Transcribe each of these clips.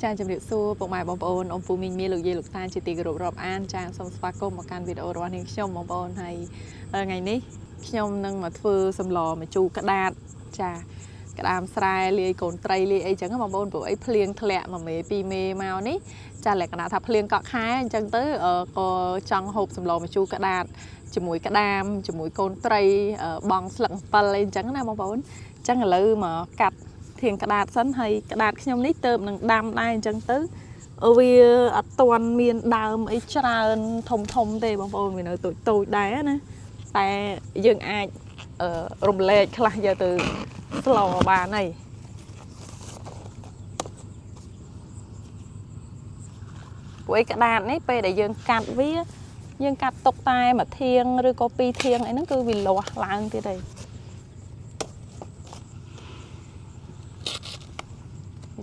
ចាជំរាបសួរពុកម៉ែបងប្អូនអ៊ំពូមីងមីលោកយាយលោកតាជាទីគោរពរាប់អានចាសូមស្វាគមន៍មកកាន់វីដេអូរបស់នាងខ្ញុំបងប្អូនហើយថ្ងៃនេះខ្ញុំនឹងមកធ្វើសម្លម្ជូរក្តាតចាក្តាមស្រែលាយកូនត្រីលាយអីចឹងបងប្អូនព្រោះអីភ្លៀងធ្លាក់មួយមេពីរមេមកនេះចាលក្ខណៈថាភ្លៀងកក់ខែអញ្ចឹងទៅក៏ចង់ហូបសម្លម្ជូរក្តាតជាមួយក្តាមជាមួយកូនត្រីបងស្លឹកអំពិលអីអញ្ចឹងណាបងប្អូនអញ្ចឹងឥឡូវមកកាត់ធាងក្តាតសិនហើយក្តាតខ្ញុំនេះទៅនឹងដាំដែរអញ្ចឹងទៅវាអត់ទាន់មានដើមអីច្រើនធំទេបងប្អូនវានៅតូចដែរណាតែយើងអាចរំលែកខ្លះយកទៅស្លបានហើយព្រោះក្តាតនេះពេលដែលយើងកាត់វាយើងកាត់ទុកតែមួយធាងឬក៏ពីរធាងអីហ្នឹងគឺវាលាស់ឡើងទៀតហើយ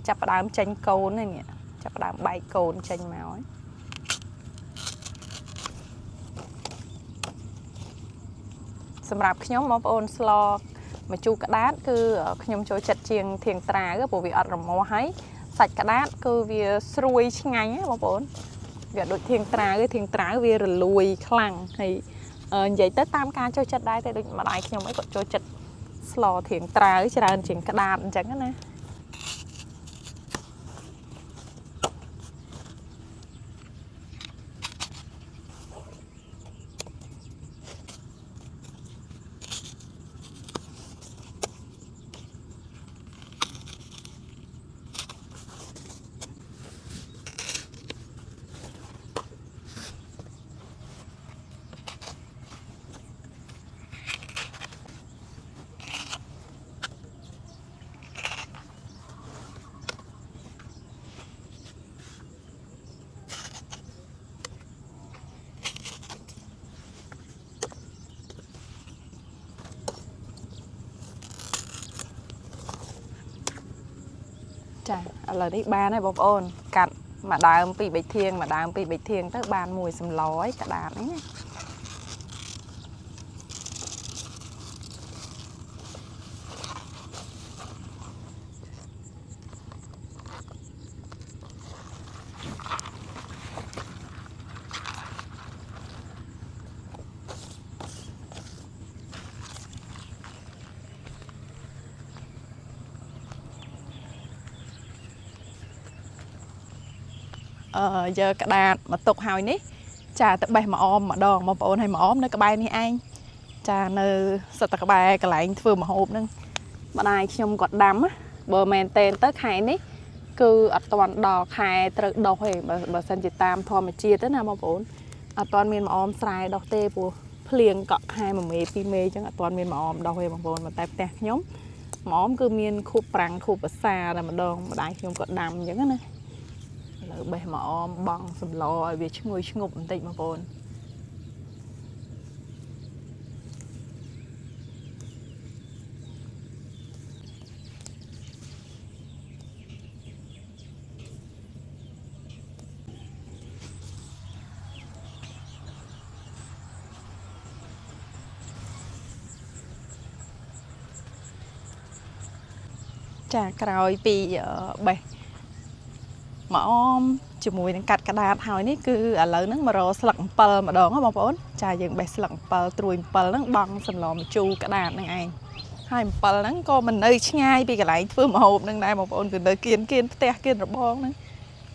ចាប់ផ្ដើមចេញកូននេះចាប់ផ្ដើមបែកកូនចេញមកហើយសម្រាប់ខ្ញុំបងប្អូនស្លម្ជូរក្តាតគឺខ្ញុំចូលចិត្តជាងធាងត្រាវព្រោះវាអត់រមាស់ហើយសាច់ក្តាតគឺវាស្រួយឆ្ងាញ់ណាបងប្អូនវាដូចធាងត្រាវធាងត្រាវវារលួយខ្លាំងហើយនិយាយទៅតាមការចូលចិត្តដែរតែដូចម្ដាយខ្ញុំអីក៏ចូលចិត្តស្លធាងត្រាវច្រើនជាងក្តាតអញ្ចឹងណាចាឥឡូវនេះបានហើយបងប្អូនកាត់មួយដើមពីរបីធាងមួយដើមពីរបីធាងទៅបានមួយសម្លហើយក្តាតនេះណាយកក្តាតមកទុកហើយនេះចាទៅបេះម្អមម្ដងបងប្អូនឲ្យម្អមនៅក្បែរនេះឯងចានៅសិតតែក្បែរកន្លែងធ្វើម្ហូបហ្នឹងម្ដាយខ្ញុំគាត់ដាំបើមែនតែនទៅខែនេះគឺអត់ទាន់ដល់ខែត្រូវដុះទេបើសិនជាតាមធម្មជាតិណាបងប្អូនអត់ទាន់មានម្អមស្រែដុះទេព្រោះភ្លៀងកក់ខែមួយមេពីរមេអញ្ចឹងអត់ទាន់មានម្អមដុះទេបងប្អូនតែផ្ទះខ្ញុំម្អមគឺមានខួបប្រាំងខួបភាសាតែម្ដងម្ដាយខ្ញុំគាត់ដាំអញ្ចឹងណាឥឡូវបេះម្អមបងសម្លឲ្យវាឈ្ងុយឈ្ងប់បន្តិចបងប្អូនចាក្រោយពីបេះម្អមជាមួយនឹងកាត់ក្តាតហើយនេះគឺឥឡូវហ្នឹងមករកស្លឹកអំពិលម្ដងបងប្អូនចាយើងបេះស្លឹកអំពិលត្រួយអំពិលហ្នឹងបង់សម្លម្ជូរក្តាតហ្នឹងឯងហើយអំពិលហ្នឹងក៏មិននៅឆ្ងាយពីកន្លែងធ្វើម្ហូបហ្នឹងដែរបងប្អូនគឺនៅគៀនផ្ទះគៀនរបងហ្នឹង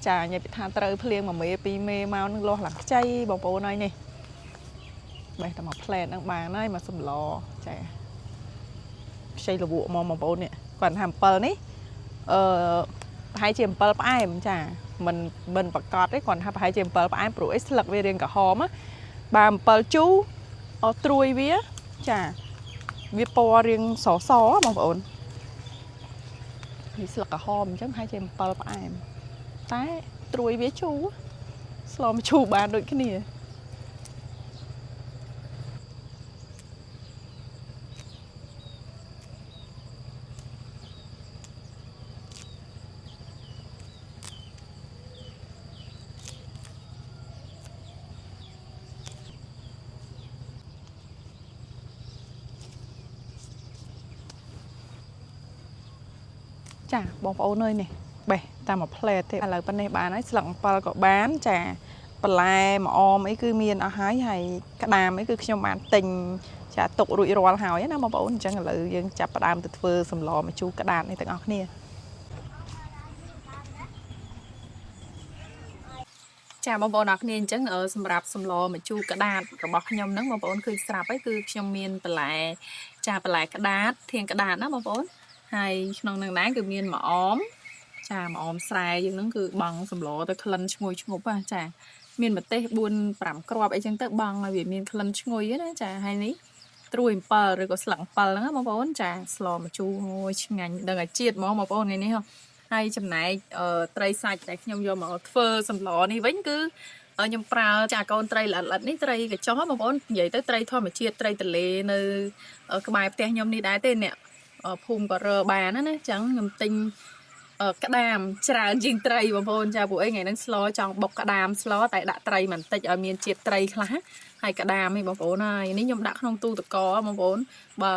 ចាញ៉ៃពីថាត្រូវភ្លៀងមួយមេពីរមេមកហ្នឹងលាស់ឡើងខ្ចីបងប្អូនហើយនេះបេះតែមួយផ្លែតហ្នឹងបានហើយមកសម្លចាខ្ចីលវក់មកបងប្អូននេះគាត់ថាអំពិលនេះប្រហែលជាអំពិលផ្អែមចាមិនប្រកាសទេគាត់ថាប្រហែលជាអំពិលផ្អែមព្រោះអីស្លឹកវារាងក្រហមបើអំពិលជូរត្រួយវាចាវាពណ៌រាងសបងប្អូននេះស្លឹកក្រហមអញ្ចឹងប្រហែលជាអំពិលផ្អែមតែត្រួយវាជូរស្លម្ជូរបានដូចគ្នាចាបងប្អូនơiនេះបេះ តាមមួយផ្លែទេឥឡូវប៉ុណ្ណេះបានហើយស្លឹកអំពិលក៏បានចាបន្លែម្អមអីគឺមានអស់ហើយក្តាមអីគឺខ្ញុំបានទិញចាទុករួចរាល់ហើយណាបងប្អូនអញ្ចឹងឥឡូវយើងចាប់ផ្ដើមទៅធ្វើសម្លម្ជូរក្តាមនេះទាំងអស់គ្នាចាបងប្អូនអរគ្នាអញ្ចឹងសម្រាប់សម្លម្ជូរក្តាតរបស់ខ្ញុំហ្នឹងបងប្អូនឃើញស្រាប់ហើយគឺខ្ញុំមានបន្លែចាបន្លែក្តាតធាងក្តាតណាបងប្អូនហើយក្នុងនឹងដែរគឺមានម្អមចាម្អមស្រែយើងហ្នឹងគឺបង់សម្លទៅក្លិនឈ្ងុយឈ្ងប់ណាចាមានម្ទេស4 5គ្រាប់អីចឹងទៅបង់ឲ្យវាមានក្លិនឈ្ងុយណាចាហើយនេះត្រួយអំពិលឬក៏ស្លឹកអំពិលហ្នឹងបងប្អូនចាស្លម្ជូរឆ្ងាញ់ដឹងឲ្យជាតិហ្មងបងប្អូនថ្ងៃនេះហើយចំណែកត្រីសាច់ដែលខ្ញុំយកមកធ្វើសម្លនេះវិញគឺខ្ញុំប្រើចាកូនត្រីល្អិតនេះត្រីកញ្ចុះបងប្អូននិយាយទៅត្រីធម្មជាតិត្រីទន្លេនៅក្បែរផ្ទះខ្ញុំនេះដែរទេអ្នកភូមិក៏រើបានណាអញ្ចឹងខ្ញុំទិញក្តាមច្រើនជាងត្រីបងប្អូនចាពួកអីថ្ងៃហ្នឹងស្លចង់បុកក្តាមស្លតែដាក់ត្រីបន្តិចឲ្យមានជាតិត្រីខ្លះហើយក្តាមនេះបងប្អូនហើយនេះខ្ញុំដាក់ក្នុងទូទឹកកកបងប្អូនបើ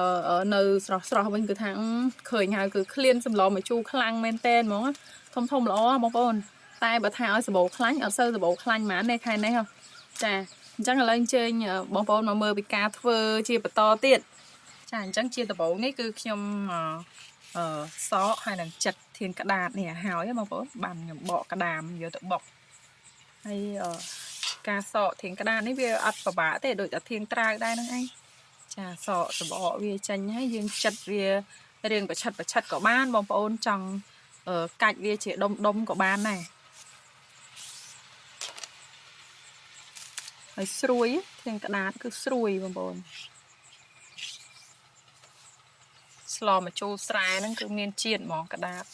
នៅស្រស់វិញគឺថាឃើញហើយគឺក្លៀនសម្លម្ជូរខ្លាំងមែនតែនហ្មងធំល្អបងប្អូនតែបើថាឲ្យសបោខ្លាញ់អត់សូវសបោខ្លាញ់ហ្មងនេះខែនេះចាអញ្ចឹងឥឡូវអញ្ជើញបងប្អូនមកមើលពីការធ្វើជាបន្តទៀតចាអញ្ចឹងជាដំបូងនេះគឺខ្ញុំសកហើយនឹងចិត្តធាងក្តាតនេះហើយបងប្អូនបានខ្ញុំបកក្តាមយកទៅបុកហើយការសកធាងក្តាតនេះវាអត់ពិបាកទេដូចតែធាងត្រាវដែរហ្នឹងឯងចាសកសបកវាចេញហើយយើងចិត្តវារៀងប្រឆិតក៏បានបងប្អូនចង់កាច់វាជាដុំក៏បានដែរហើយស្រួយធាងក្តាតគឺស្រួយបងប្អូនស្លម្ជូរស្រែហ្នឹងគឺមានជាតិហ្មងក្តាត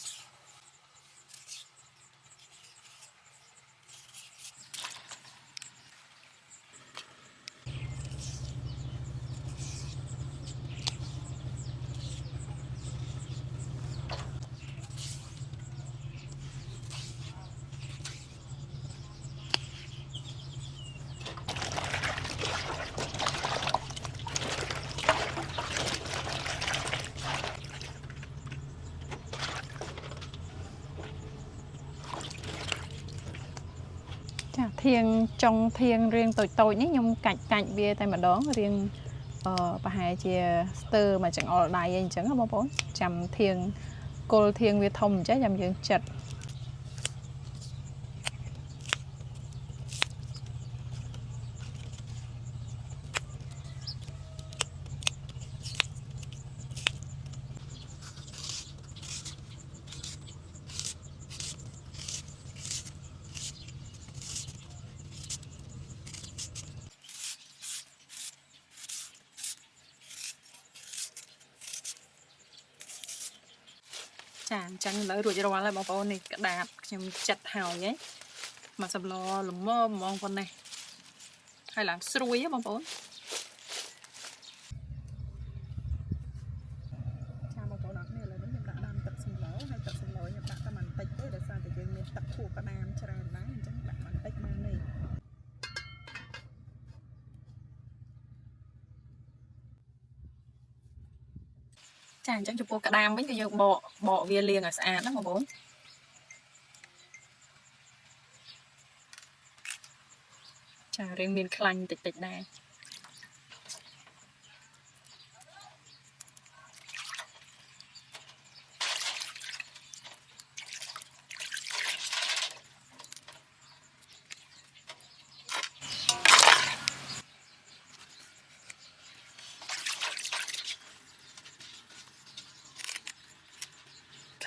ធាងចុងធាងរៀងតូចនេះខ្ញុំកាច់វាតែម្ដងរៀងប្រហែលជាស្ទើរមកចង្អុលដៃអីអញ្ចឹងបងប្អូនចាំធាងគល់ធាងវាធំអញ្ចឹងចាំយើងចិតចាអញ្ចឹងឥឡូវរួចរាល់ហើយបងប្អូននេះក្តាតខ្ញុំចិតហើយមកសម្លល្មមហ្មងប៉ុណ្ណេះហើយឡើងស្រួយបងប្អូនចាបងប្អូនអរគ្នាឥឡូវនេះខ្ញុំដាក់ដាំទឹកសម្លហើយទឹកសម្លខ្ញុំដាក់តែបន្តិចទេដោយសារតែយើងមានទឹកខួបក្តាមច្រើនដែរអញ្ចឹងដាក់បន្តិចបានទេចាអញ្ចឹងចំពោះក្តាមវិញគឺយើងបកវាលាងឲ្យស្អាតណាបងប្អូនចារៀងមានខ្លាញ់តិចដែរ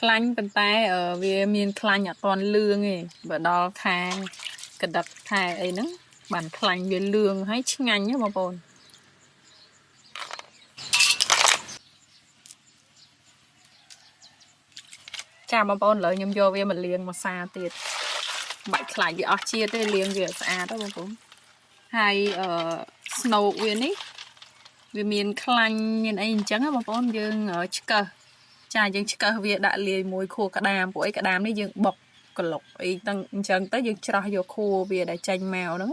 ខ្លាញ់ប៉ុន្តែវាមានខ្លាញ់អត់ទាន់លឿងទេបើដល់ខាងកដឹកខែអីហ្នឹងបានខ្លាញ់វាលឿងហើយឆ្ងាញ់ណាបងប្អូនចាបងប្អូនឥឡូវខ្ញុំយកវាមកលាងមកសាទៀតបាច់ខ្លាញ់វាអស់ជាតិទេលាងវាស្អាតទៅបងប្អូនហើយស្នូកវានេះវាមានខ្លាញ់មានអីអញ្ចឹងណាបងប្អូនយើងឆ្កឹះចាយើងឆ្កឹះវាដាក់លាយមួយខួរក្តាមពួកអីក្តាមនេះយើងបុកក្លុកអីទាំងអញ្ចឹងទៅយើងច្រោះយកខួរវាដែលចេញមកហ្នឹង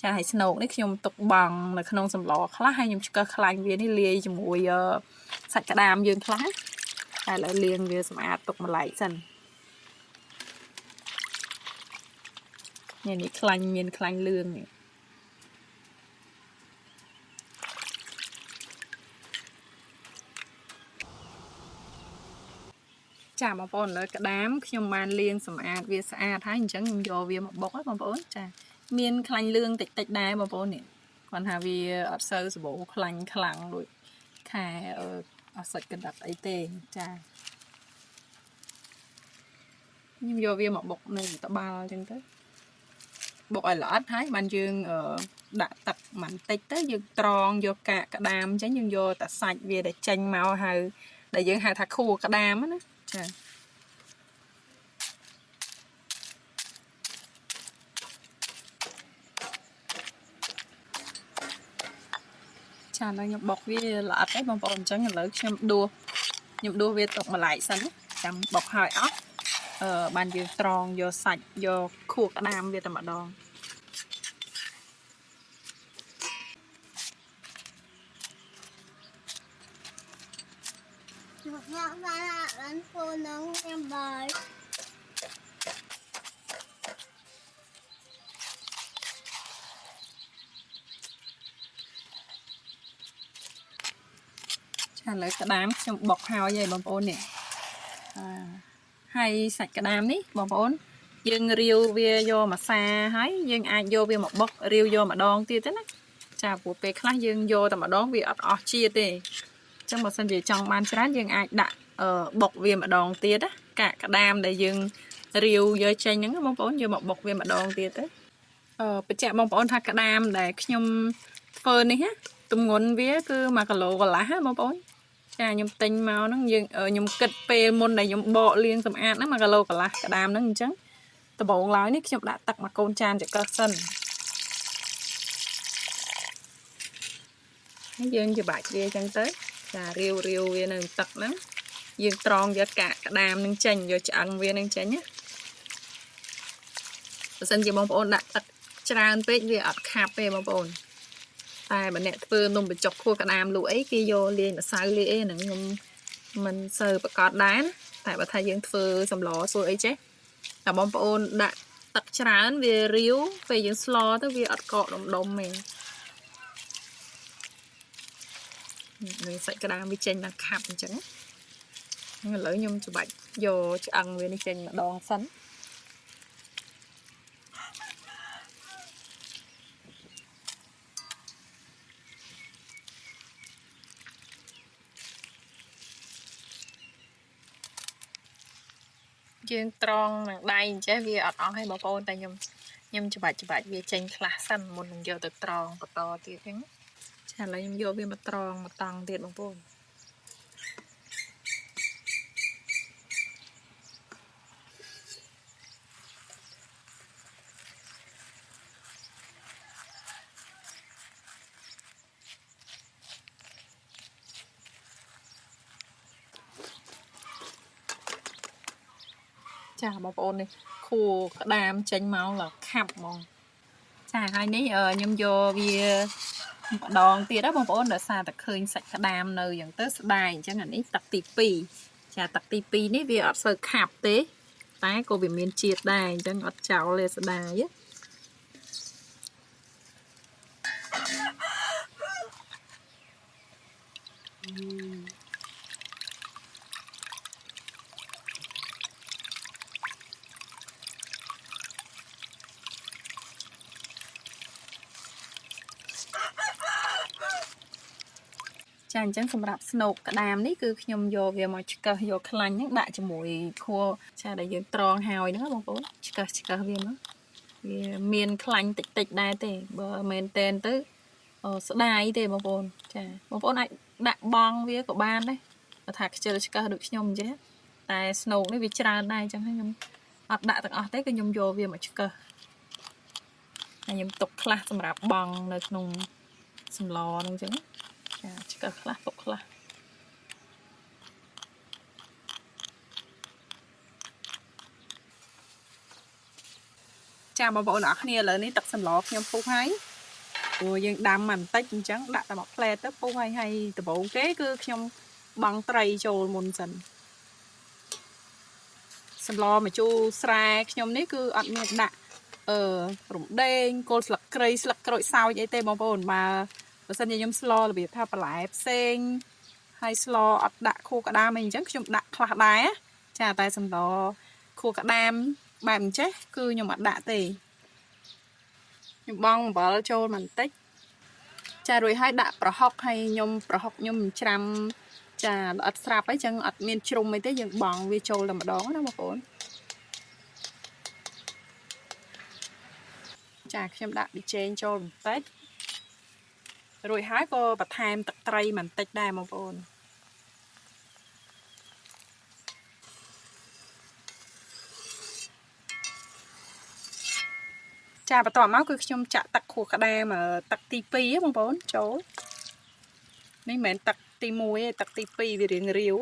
ចាហើយស្នូកនេះខ្ញុំទុកបង់នៅក្នុងសម្លខ្លះហើយខ្ញុំឆ្កឹះខ្លាញ់វានេះលាយជាមួយសាច់ក្តាមយើងខ្លះតែឥឡូវលាងវាសម្អាតទុកម្លែកសិន នេះខ្លាញ់មានខ្លាញ់លឿងនេះចាបងប្អូនឥឡូវក្តាមខ្ញុំបានលាងសម្អាតវាស្អាតហើយអញ្ចឹងខ្ញុំយកវាមកបុកហើយបងប្អូនចាមានខ្លាញ់លឿងតិចតិចដែរបងប្អូននេះគាត់ថាវាអត់សូវសម្បូរខ្លាញ់ខ្លាំងដូចខែអត់សាច់កណ្ដាប់អីទេចាខ្ញុំយកវាមកបុកនៅត្បាល់អញ្ចឹងទៅបុកឲ្យល្អិតហើយបានយើងដាក់ទឹកបន្តិចទៅយើងត្រងយកកាកក្តាមអញ្ចឹងយើងយកតែសាច់វាដែលចេញមកហើយដែលយើងហៅថាខួរក្តាមណាចាចាឥឡូវខ្ញុំបុកវាល្អិតហើយបងប្អូនអញ្ចឹងឥឡូវខ្ញុំដួសវាទុកម្លាយសិនចាំបុកហើយអស់បានយើងត្រងយកសាច់យកខួរក្តាមវាតែម្ដងDạ, ba là đánh cô nấu em bơi. ឥឡូវក្តាមខ្ញុំបុកហើយបងប្អូននេះហើយសាច់ក្តាមនេះបងប្អូនយើងរាវវាយកម្សាហើយយើងអាចយកវាមកបុករាវយកម្ដងទៀតទេណាចាព្រោះពេលខ្លះយើងយកតែម្ដងវាអត់អស់ជាតិទេអញ្ចឹងបើសិនជាចង់បានច្រើនយើងអាចដាក់បុកវាម្ដងទៀតណាកាកក្តាមដែលយើងរាវយកចេញហ្នឹងបងប្អូនយកមកបុកវាម្ដងទៀតទៅបញ្ជាក់បងប្អូនថាក្តាមដែលខ្ញុំធ្វើនេះណាទម្ងន់វាគឺ1គីឡូកន្លះណាបងប្អូនចាខ្ញុំទិញមកហ្នឹងយើងខ្ញុំគិតពេលមុនដែលខ្ញុំបកលាងសម្អាតហ្នឹង1គីឡូកន្លះក្តាមហ្នឹងអញ្ចឹងដំបូងឡើយនេះខ្ញុំដាក់ទឹកមកកូនចានចង្កឹះសិនហើយយើងច្បាច់វាអញ្ចឹងទៅចារាវវានៅទឹកហ្នឹងយើងត្រងយកកាកក្តាមនឹងចេញយកឆ្អឹងវានឹងចេញណាបើសិនជាបងប្អូនដាក់ទឹកច្រើនពេកវាអត់ខាប់ទេបងប្អូនតែបើអ្នកធ្វើនំបញ្ចុកខួរក្តាមលក់អីគេយកលាយម្សៅលាយអីហ្នឹងខ្ញុំមិនសូវប្រកាសដែរតែបើថាយើងធ្វើសម្លធ្វើអីចេះតែបងប្អូនដាក់ទឹកច្រើនវារាវពេលយើងស្លទៅវាអត់កកដុំទេនេះសាច់ក្តាមវាចេញដល់ខាប់អញ្ចឹងឥឡូវខ្ញុំច្បាច់យកឆ្អឹងវានេះចេញម្ដងសិនយើងត្រង់នឹងដៃអញ្ចេះវាអត់អស់ទេបងប្អូនតែខ្ញុំច្បាច់វាចេញខ្លះសិនមុននឹងយកទៅត្រង់បន្តទៀតហ្នឹងចាឥឡូវខ្ញុំយកវាមកត្រង់មកតង់ទៀតបងប្អូនចាបងប្អូននេះខួរក្តាមចេញមកlàខាប់ហ្មងចាហើយនេះខ្ញុំយកវាម្ដងទៀតណាបងប្អូនដោយសារតែឃើញសាច់ក្តាមនៅអញ្ចឹងទៅស្ដាយអញ្ចឹងអានេះទឹកទី2ចាទឹកទី2នេះវាអត់សូវខាប់ទេតែក៏វាមានជាតិដែរអញ្ចឹងអត់ចោលទេស្ដាយចាអញ្ចឹងសម្រាប់ស្នូកក្តាមនេះគឺខ្ញុំយកវាមកឆ្កឹះយកខ្លាញ់ហ្នឹងដាក់ជាមួយខួរចាដែលយើងត្រងហើយហ្នឹងបងប្អូនឆ្កឹះវាមកវាមានខ្លាញ់តិចដែរទេបើមែនតែនទៅស្ដាយទេបងប្អូនចាបងប្អូនអាចដាក់បងវាក៏បានដែរបើថាខ្ជិលឆ្កឹះដូចខ្ញុំអញ្ចឹងតែស្នូកនេះវាច្រើនដែរអញ្ចឹងខ្ញុំអត់ដាក់ទាំងអស់ទេគឺខ្ញុំយកវាមកឆ្កឹះហើយខ្ញុំទុកខ្លះសម្រាប់បងនៅក្នុងសម្លហ្នឹងអញ្ចឹងចាឆ្កឹះខ្លះទុកខ្លះចាបងប្អូនអរគ្នាឥឡូវនេះទឹកសម្លខ្ញុំពុះហើយព្រោះយើងដាំមកបន្តិចអញ្ចឹងដាក់តែមួយផ្លែទៅពុះហើយដំបូងគេគឺខ្ញុំបង់ត្រីចូលមុនសិនសម្លម្ជូរស្រែខ្ញុំនេះគឺអត់មានដាក់ រំដេងគល់ស្លឹកគ្រៃស្លឹកក្រូចសើចអីទេបងប្អូនបើសិនជាខ្ញុំស្លរបៀបថាបន្លែផ្សេងហើយស្លអត់ដាក់ខួរក្តាមអីអញ្ចឹងខ្ញុំដាក់ខ្លះដែរចាតែសម្លខួរក្តាមបែបអញ្ចេះគឺខ្ញុំអត់ដាក់ទេខ្ញុំបង់អំបិលចូលបន្តិចចារួចហើយដាក់ប្រហុកហើយប្រហុកខ្ញុំច្រាំចាល្អិតស្រាប់អីចឹងអត់មានជ្រុំអីទេយើងបង់វាចូលតែម្ដងណាបងប្អូនចាខ្ញុំដាក់ប៊ីចេងចូលបន្តិចរួចហើយក៏បន្ថែមទឹកត្រីបន្តិចដែរបងប្អូនចាបន្ទាប់មកគឺខ្ញុំចាក់ទឹកខួរក្តាមទឹកទី2បងប្អូនចូលនេះមិនមែនទឹកទី1ទេទឹកទី2វារៀងរាវ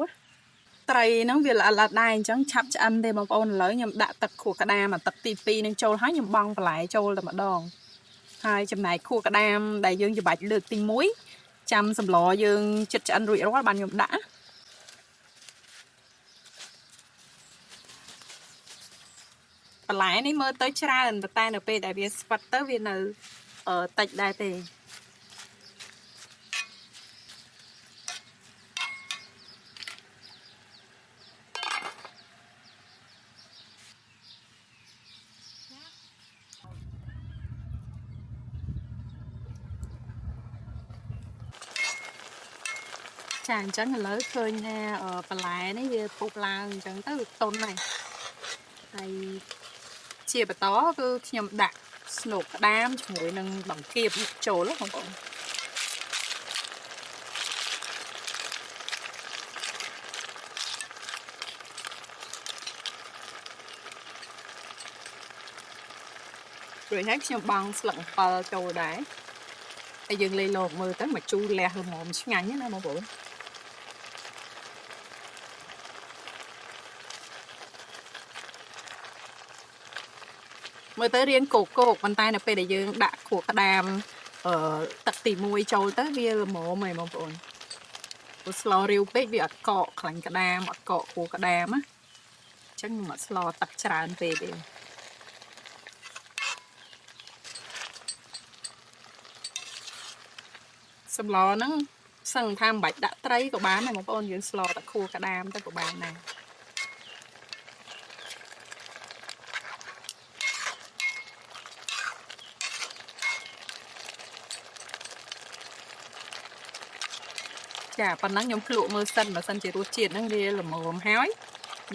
ត្រីហ្នឹងវាល្អិតដែរអញ្ចឹងឆាប់ឆ្អិនទេបងប្អូនឥឡូវខ្ញុំដាក់ទឹកខួរក្តាមទឹកទី2នឹងចូលហើយខ្ញុំបង់បន្លែចូលតែម្ដងហើយចំណែកខួរក្តាមដែលយើងច្របាច់លើកទី1ចាំសម្លយើងចិត្តឆ្អិនរួចរាល់បានខ្ញុំដាក់បន្លែនេះមើលទៅច្រើនតែនៅពេលដែលវាស្វិតទៅវានៅតិចដែរទេចាអញ្ចឹងឥឡូវឃើញថាបន្លែនេះវាពុះឡើងអញ្ចឹងទៅទន់ហើយហើយជាបន្តគឺខ្ញុំដាក់ស្នូកក្តាមជាមួយនឹងបង្គាបចូលបងប្អូនរួចហើយខ្ញុំបង់ស្លឹកអំពិលចូលដែរហើយយើងលេលោកមើលទៅមកជូរលះល្មមឆ្ងាញ់ណាបងប្អូនមើលទៅរៀងគោកប៉ុន្តែនៅពេលដែលយើងដាក់ខួរក្តាមទឹកទី1ចូលទៅវាល្មមហើយបងប្អូនព្រោះស្លរាវពេកវាអត់កកខ្លាញ់ក្តាមអត់កកខួរក្តាមណាអញ្ចឹងខ្ញុំអត់ស្លទឹកច្រើនពេកទេសម្លហ្នឹងសឹងថាមិនបាច់ដាក់ត្រីក៏បានដែរបងប្អូនយើងស្លតែខួរក្តាមទៅក៏បានដែរចាប៉ុណ្ណឹងខ្ញុំភ្លក់មើលសិនបើសិនជារសជាតិហ្នឹងវាល្មមហើយ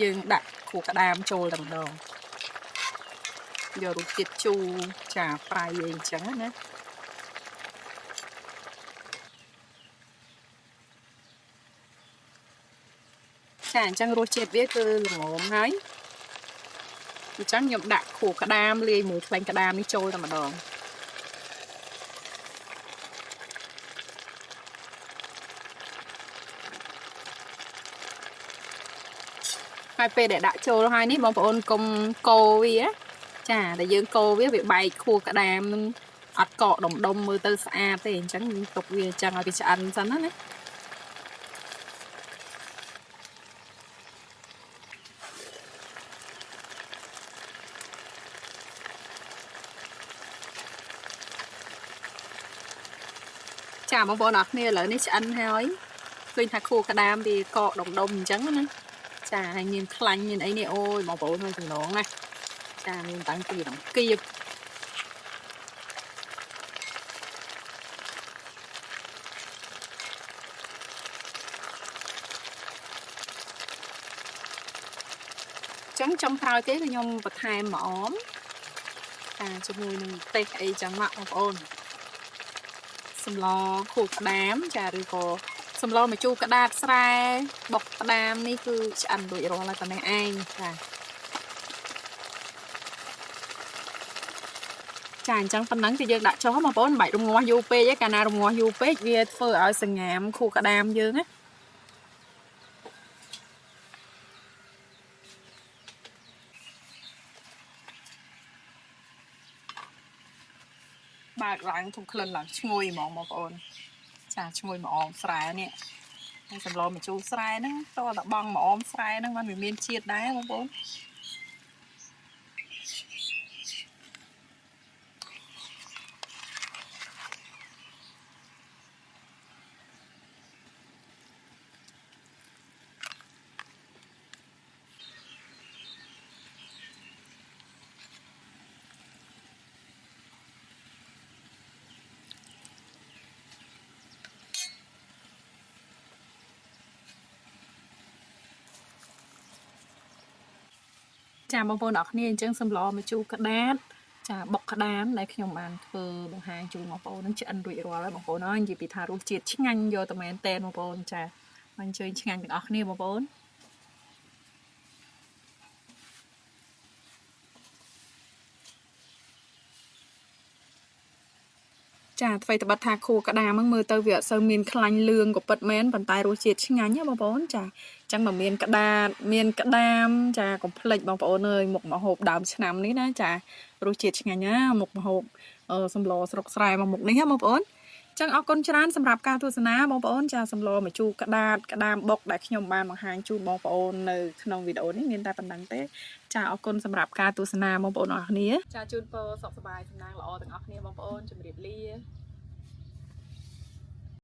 យើងដាក់ខួរក្តាមចូលតែម្ដងយករសជាតិជូរចាប្រៃអីអញ្ចឹងណាចាអញ្ចឹងរសជាតិវាគឺល្មមហើយអញ្ចឹងខ្ញុំដាក់ខួរក្តាមលាយមួយខ្លាញ់ក្តាមនេះចូលតែម្ដងហើយពេលដែលដាក់ចូលហើយនេះបងប្អូនកុំកូរវាចាតែយើងកូរវាបែកខួរក្តាមនឹងអត់កកដុំមើលទៅស្អាតទេអញ្ចឹងយើងទុកវាអញ្ចឹងឲ្យវាឆ្អិនសិនណាចាបងប្អូនអរគ្នាឥឡូវនេះឆ្អិនហើយឃើញថាខួរក្តាមវាកកដុំអញ្ចឹងណាចាហើយមានខ្លាញ់មានអីនេះអូយបងប្អូនមើលចំណងណាចាមានតាំងពីដង្កៀបចឹងចុងក្រោយគេគឺខ្ញុំបន្ថែមម្អមចាជាមួយនឹងទេសអីចឹងមកបងប្អូនសម្លខួរក្តាមចាឬក៏សម្លម្ជូរក្តាតស្រែបុកក្តាមនេះគឺឆ្អិនរួចរាល់ហើយតែនេះឯងចាអញ្ចឹងប៉ុណ្ណឹងគឺយើងដាក់ចុះបងប្អូនមិនបាច់រងាស់យូរពេកទេកាលណារងាស់យូរពេកវាធ្វើឲ្យសង្ងាមខួរក្តាមយើងណាបើកឡើងធំក្លិនឡើងឈ្ងុយហ្មងបងប្អូនចាឈ្ងុយម្អមស្រែនេះហើយសម្លម្ជូរស្រែហ្នឹងតើតបងម្អមស្រែហ្នឹងมันវាមានជាតិដែរបងប្អូន ចាបងប្អូនអរគ្នាអញ្ចឹងសម្លម្ជូរក្តាតចាបុកក្តាមដែលខ្ញុំបានធ្វើបង្ហាញជូនបងប្អូននឹងឆ្អិនរួចរាល់ហើយបងប្អូនអើយនិយាយពីថារសជាតិឆ្ងាញ់យកតែមែនតើបងប្អូនចាអញ្ជើញឆ្ងាញ់ទាំងអស់គ្នាបងប្អូនចាថ្មីត្បិតថាខួរក្តាមហ្នឹងមើលទៅវាអត់សូវមានខ្លាញ់លឿងក៏ពិតមែនប៉ុន្តែរសជាតិឆ្ងាញ់ណាបងប្អូនចាអញ្ចឹងមកមានក្តាតមានក្តាមចាកុំភ្លេចបងប្អូនអើយមុខម្ហូបដើមឆ្នាំនេះណាចារសជាតិឆ្ងាញ់ណាមុខម្ហូបសម្លស្រុកស្រែមកមុខនេះណាបងប្អូនចឹងអរគុណច្រើនសម្រាប់ការទស្សនាបងប្អូនចាសម្លម្ជូរក្តាតក្តាមបុកដែលខ្ញុំបានបង្ហាញជូនបងប្អូននៅក្នុងវីដេអូនេះមានតែប៉ុណ្្នឹងទេចាអរគុណសម្រាប់ការទស្សនាបងប្អូនអរគ្នាចាជូនពរសុខសប្បាយសំណាងល្អទាំងអស់គ្នាបងប្អូនជម្រាបលា